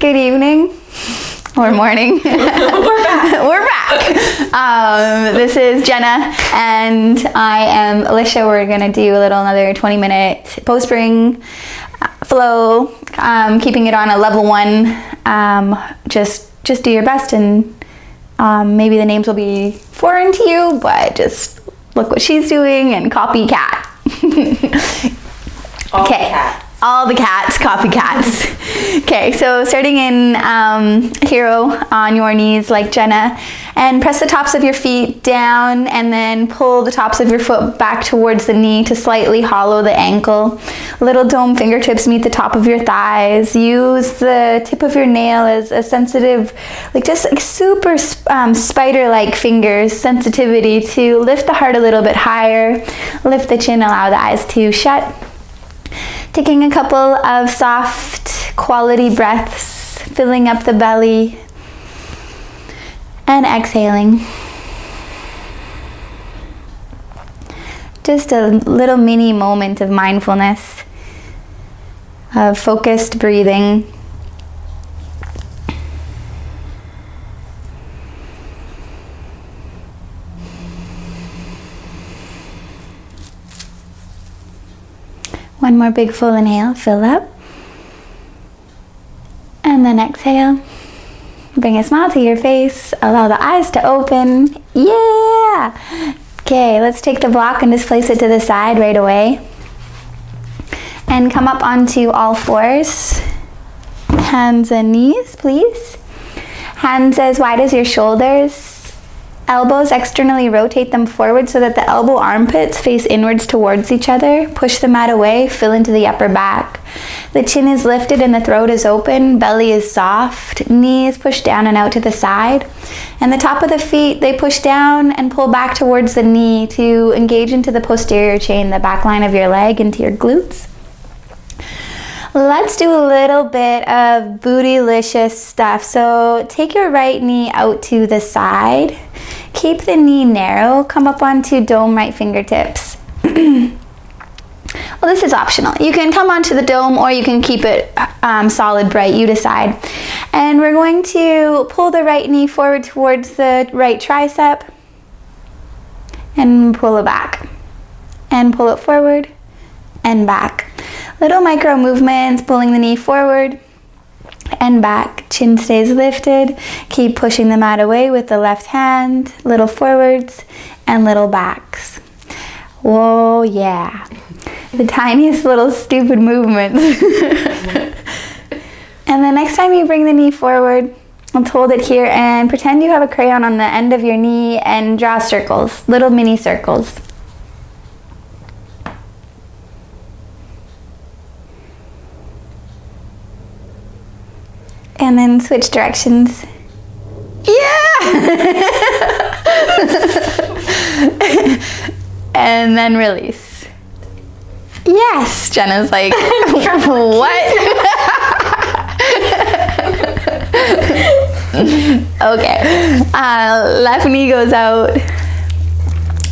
Good evening or morning. We're back. This is Jenna and I am Elisha. We're gonna do another 20-minute Bowspring flow, keeping it on a level 1. Just do your best, and maybe the names will be foreign to you, but just look what she's doing and copycat. All the cats, copycats. Okay, so starting in hero on your knees like Jenna, and press the tops of your feet down and then pull the tops of your foot back towards the knee to slightly hollow the ankle. Little dome fingertips meet the top of your thighs. Use the tip of your nail as a sensitive, super spider-like fingers, sensitivity to lift the heart a little bit higher, lift the chin, allow the eyes to shut. Taking a couple of soft quality breaths, filling up the belly, and exhaling. Just a little mini moment of mindfulness, of focused breathing. One more big full inhale, fill up. And then exhale. Bring a smile to your face. Allow the eyes to open. Yeah! Okay, let's take the block and just place it to the side right away. And come up onto all fours. Hands and knees, please. Hands as wide as your shoulders. Elbows externally, rotate them forward so that the elbow armpits face inwards towards each other. Push the mat away, fill into the upper back. The chin is lifted and the throat is open, belly is soft, knees push down and out to the side. And the top of the feet, they push down and pull back towards the knee to engage into the posterior chain, the back line of your leg, into your glutes. Let's do a little bit of bootylicious stuff. So take your right knee out to the side. Keep the knee narrow. Come up onto dome right fingertips. Well, this is optional. You can come onto the dome or you can keep it solid bright. You decide. And we're going to pull the right knee forward towards the right tricep. And pull it back. And pull it forward and back. Little micro movements, pulling the knee forward and back. Chin stays lifted. Keep pushing the mat away with the left hand. Little forwards and little backs. Whoa, yeah. The tiniest little stupid movements. And the next time you bring the knee forward, let's hold it here and pretend you have a crayon on the end of your knee and draw circles, little mini circles. And then switch directions. Yeah! And then release. Yes! Jenna's like, what? Okay. Left knee goes out.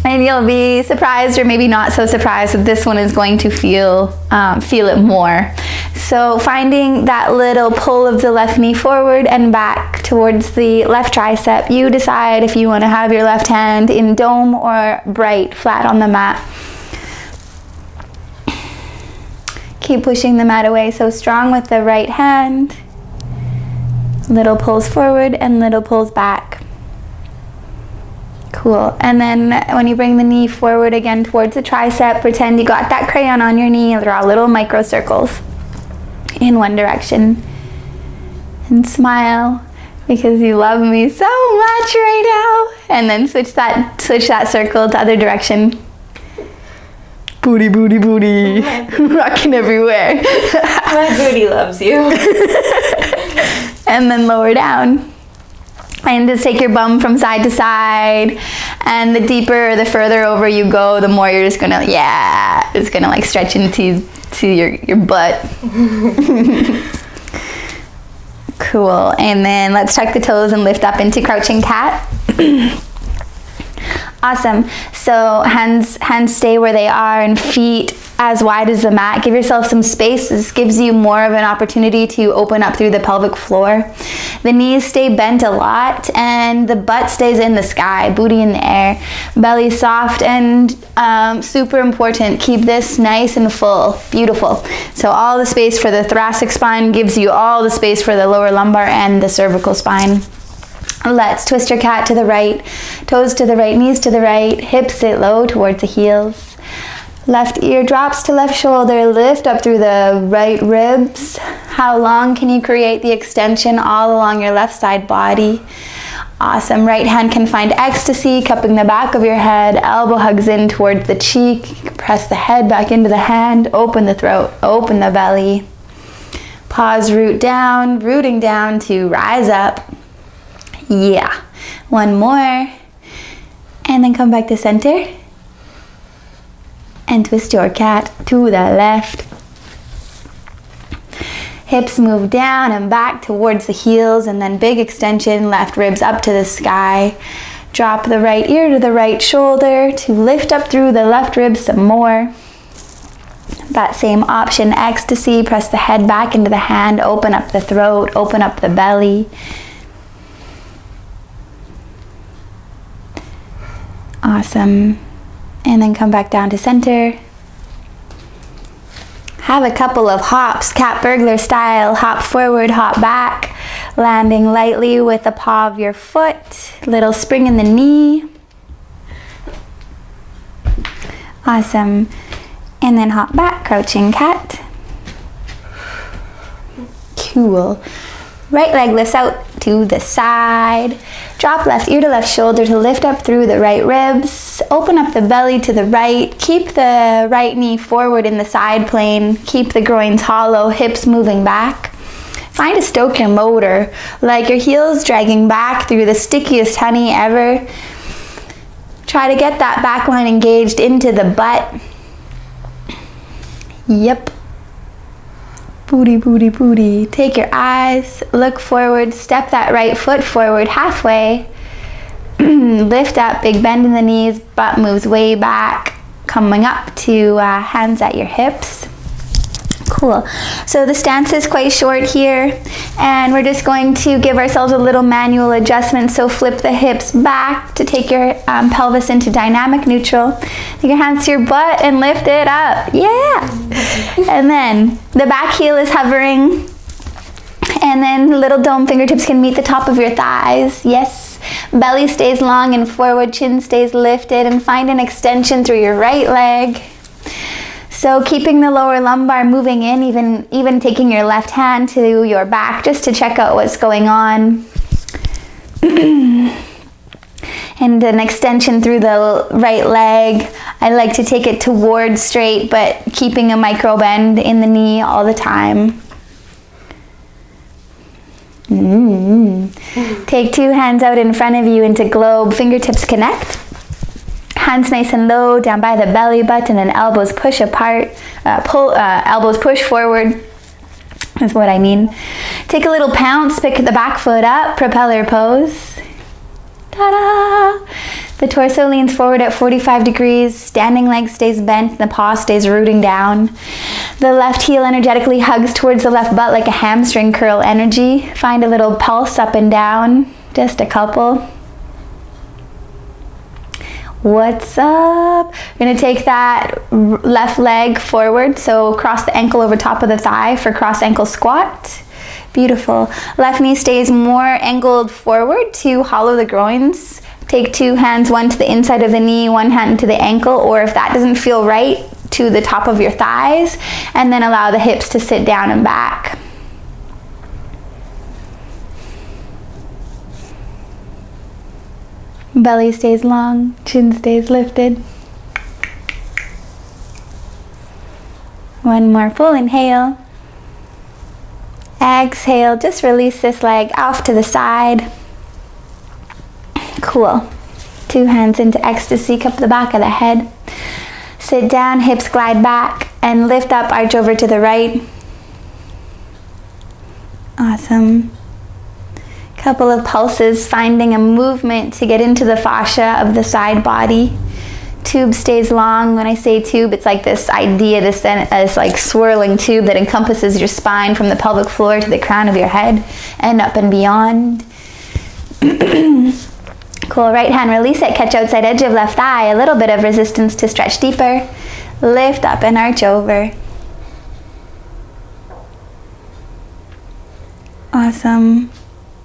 And you'll be surprised, or maybe not so surprised, that this one is going to feel it more. So finding that little pull of the left knee forward and back towards the left tricep. You decide if you want to have your left hand in dome or bright, flat on the mat. Keep pushing the mat away so strong with the right hand. Little pulls forward and little pulls back. Cool. And then when you bring the knee forward again towards the tricep, pretend you got that crayon on your knee and draw little micro circles in one direction. And smile because you love me so much right now. And then switch that circle to the other direction. Booty, booty, booty. Rocking everywhere. My booty loves you. And then lower down. And just take your bum from side to side. And the deeper, the further over you go, the more you're just gonna, it's gonna like stretch into your butt. Cool. And then let's tuck the toes and lift up into crouching cat. Awesome. So hands stay where they are and feet as wide as the mat. Give yourself some space. This gives you more of an opportunity to open up through the pelvic floor. The knees stay bent a lot and the butt stays in the sky, booty in the air. Belly soft and super important. Keep this nice and full. Beautiful. So all the space for the thoracic spine gives you all the space for the lower lumbar and the cervical spine. Let's twist your cat to the right, toes to the right, knees to the right, hips sit low towards the heels. Left ear drops to left shoulder, lift up through the right ribs. How long can you create the extension all along your left side body? Awesome. Right hand can find ecstasy, cupping the back of your head, elbow hugs in towards the cheek, press the head back into the hand, open the throat, open the belly. Pause, root down, rooting down to rise up. Yeah, one more, and then come back to center, and twist your cat to the left. Hips move down and back towards the heels, and then big extension, left ribs up to the sky. Drop the right ear to the right shoulder to lift up through the left ribs some more. That same option, ecstasy, press the head back into the hand, open up the throat, open up the belly. Awesome. And then come back down to center. Have a couple of hops, cat burglar style. Hop forward, hop back, landing lightly with the paw of your foot. Little spring in the knee. Awesome. And then hop back, crouching cat. Cool. Right leg lifts out to the side. Drop left ear to left shoulder to lift up through the right ribs. Open up the belly to the right. Keep the right knee forward in the side plane. Keep the groins hollow, hips moving back. Find to stoke your motor, like your heels dragging back through the stickiest honey ever. Try to get that back line engaged into the butt. Yep. Booty, booty, booty. Take your eyes, look forward, step that right foot forward halfway. Lift up, big bend in the knees, butt moves way back, coming up to hands at your hips. Cool. So the stance is quite short here, and we're just going to give ourselves a little manual adjustment. So flip the hips back to take your pelvis into dynamic neutral. Take your hands to your butt and lift it up. Yeah. And then the back heel is hovering, and then little dome fingertips can meet the top of your thighs. Yes. Belly stays long and forward, chin stays lifted, and find an extension through your right leg. So keeping the lower lumbar moving in, even taking your left hand to your back just to check out what's going on. And an extension through the right leg. I like to take it towards straight, but keeping a micro bend in the knee all the time. Take two hands out in front of you into globe, fingertips connect. Hands nice and low, down by the belly button, and elbows push apart, elbows push forward, is what I mean. Take a little pounce, pick the back foot up, propeller pose. Ta-da! The torso leans forward at 45 degrees, standing leg stays bent, the paw stays rooting down. The left heel energetically hugs towards the left butt like a hamstring curl energy. Find a little pulse up and down, just a couple. What's up? You're gonna take that left leg forward, so cross the ankle over top of the thigh for cross ankle squat. Beautiful. Left knee stays more angled forward to hollow the groins. Take two hands, one to the inside of the knee, one hand to the ankle, or if that doesn't feel right, to the top of your thighs, and then allow the hips to sit down and back. Belly stays long, chin stays lifted. One more full inhale. Exhale, just release this leg off to the side. Cool. Two hands into ecstasy, cup the back of the head. Sit down, hips glide back, and lift up, arch over to the right. Awesome. Couple of pulses, finding a movement to get into the fascia of the side body. Tube stays long. When I say tube, it's like this idea, this like swirling tube that encompasses your spine from the pelvic floor to the crown of your head and up and beyond. Cool, right hand, release it, catch outside edge of left thigh, a little bit of resistance to stretch deeper. Lift up and arch over. Awesome.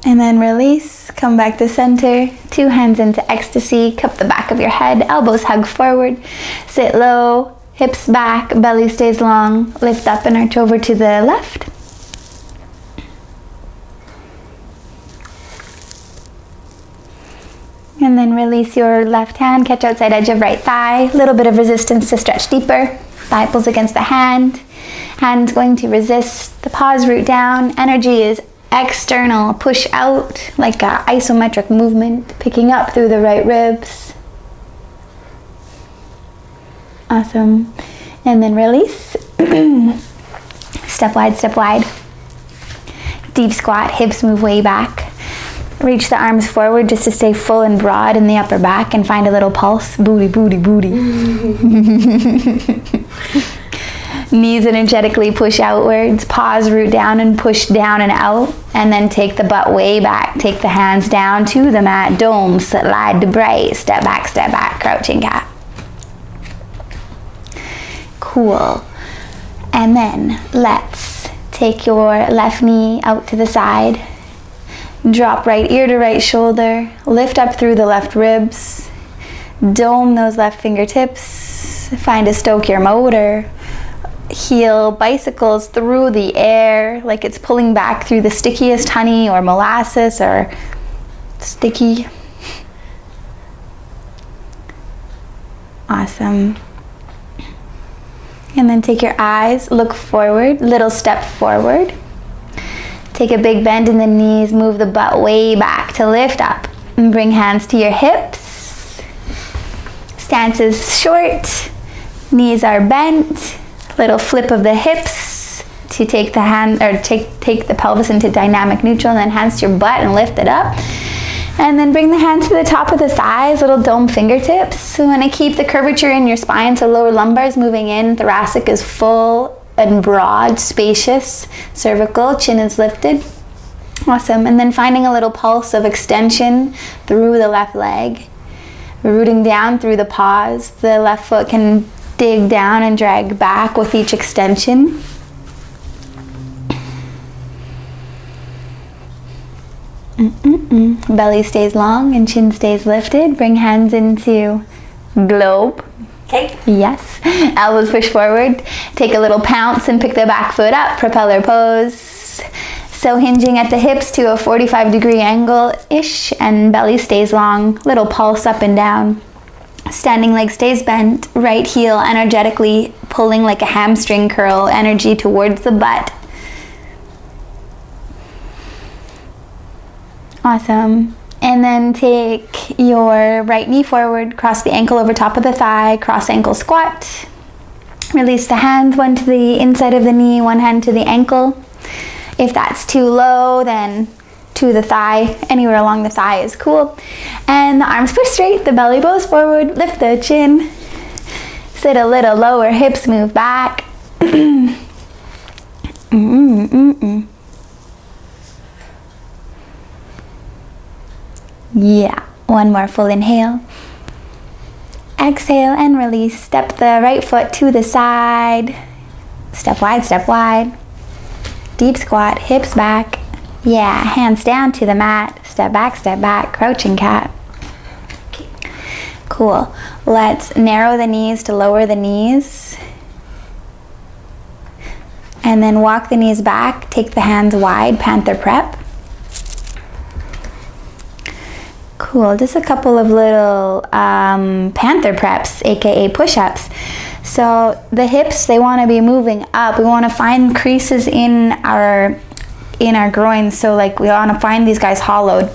And then release, come back to center, 2 hands into ecstasy, cup the back of your head, elbows hug forward, sit low, hips back, belly stays long, lift up and arch over to the left. And then release your left hand, catch outside edge of right thigh, little bit of resistance to stretch deeper, thigh pulls against the hand, hand's going to resist the pause root down, energy is external, push out like a isometric movement, picking up through the right ribs. Awesome. And then release. Step wide, step wide. Deep squat, hips move way back. Reach the arms forward just to stay full and broad in the upper back and find a little pulse. Booty, booty, booty. Knees energetically push outwards, pause, root down and push down and out, and then take the butt way back. Take the hands down to the mat, dome, slide to brace, step back, crouching cat. Cool. And then let's take your left knee out to the side, drop right ear to right shoulder, lift up through the left ribs, dome those left fingertips, find a stoke your motor. Heel bicycles through the air like it's pulling back through the stickiest honey or molasses or sticky. Awesome. And then take your eyes, look forward, little step forward. Take a big bend in the knees, move the butt way back to lift up and bring hands to your hips. Stance is short, knees are bent. Little flip of the hips to take the hand or take the pelvis into dynamic neutral, and then hands to your butt and lift it up. And then bring the hands to the top of the thighs, little dome fingertips. So want to keep the curvature in your spine, so lower lumbar is moving in, thoracic is full and broad, spacious, cervical, chin is lifted. Awesome. And then finding a little pulse of extension through the left leg, rooting down through the pause. The left foot can dig down and drag back with each extension. Belly stays long and chin stays lifted. Bring hands into globe. Okay. Yes. Elbows push forward. Take a little pounce and pick the back foot up. Propeller pose. So hinging at the hips to a 45-degree angle-ish, and belly stays long. Little pulse up and down. Standing leg stays bent, right heel energetically pulling like a hamstring curl, energy towards the butt. Awesome. And then take your right knee forward, cross the ankle over top of the thigh, cross ankle squat. Release the hands, one to the inside of the knee, one hand to the ankle. If that's too low, then to the thigh, anywhere along the thigh is cool. And the arms push straight, the belly bows forward, lift the chin, sit a little lower, hips move back. Yeah, one more full inhale. Exhale and release. Step the right foot to the side. Step wide, step wide. Deep squat, hips back. Yeah, hands down to the mat. Step back, crouching cat. Cool. Let's narrow the knees to lower the knees. And then walk the knees back. Take the hands wide, panther prep. Cool, just a couple of little panther preps, aka push-ups. So the hips, they want to be moving up. We want to find creases in our groins, so like we want to find these guys hollowed.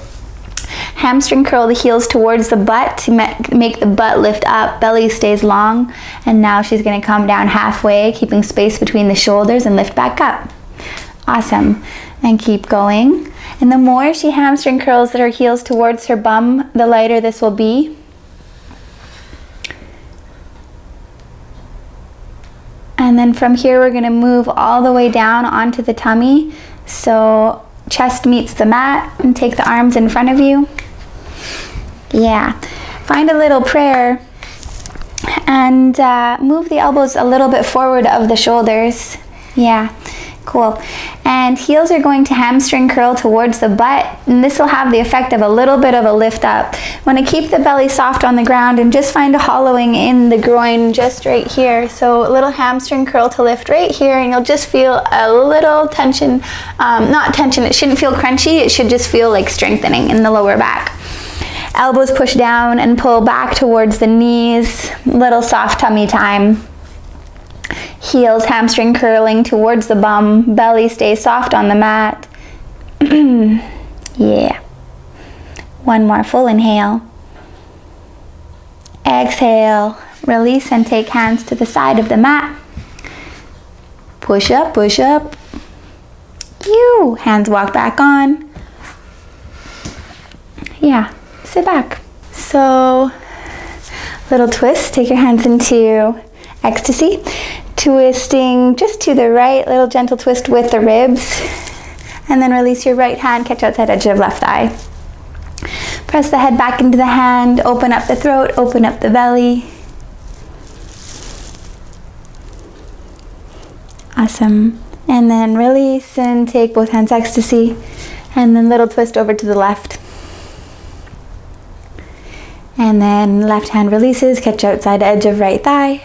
Hamstring curl the heels towards the butt to make the butt lift up. Belly stays long, and now she's going to come down halfway, keeping space between the shoulders, and lift back up. Awesome. And keep going. And the more she hamstring curls her heels towards her bum, the lighter this will be. And then from here, we're gonna move all the way down onto the tummy. So chest meets the mat, and take the arms in front of you. Yeah, find a little prayer and move the elbows a little bit forward of the shoulders. Yeah, cool. And heels are going to hamstring curl towards the butt, and this will have the effect of a little bit of a lift up. Want to keep the belly soft on the ground and just find a hollowing in the groin just right here. So a little hamstring curl to lift right here, and you'll just feel a little tension, not tension, it shouldn't feel crunchy, it should just feel like strengthening in the lower back. Elbows push down and pull back towards the knees, little soft tummy time. Heels hamstring curling towards the bum, belly stays soft on the mat. Yeah. One more full inhale. Exhale, release and take hands to the side of the mat. Push up, push up. You, hands walk back on. Yeah, sit back. So, little twist, take your hands into ecstasy. Twisting just to the right, little gentle twist with the ribs. And then release your right hand, catch outside edge of left eye. Press the head back into the hand, open up the throat, open up the belly. Awesome. And then release and take both hands ecstasy. And then little twist over to the left. And then left hand releases, catch outside edge of right thigh.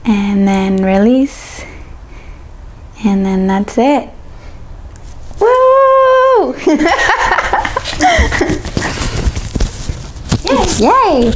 And then release. And then that's it. Woo! Yay! Yay!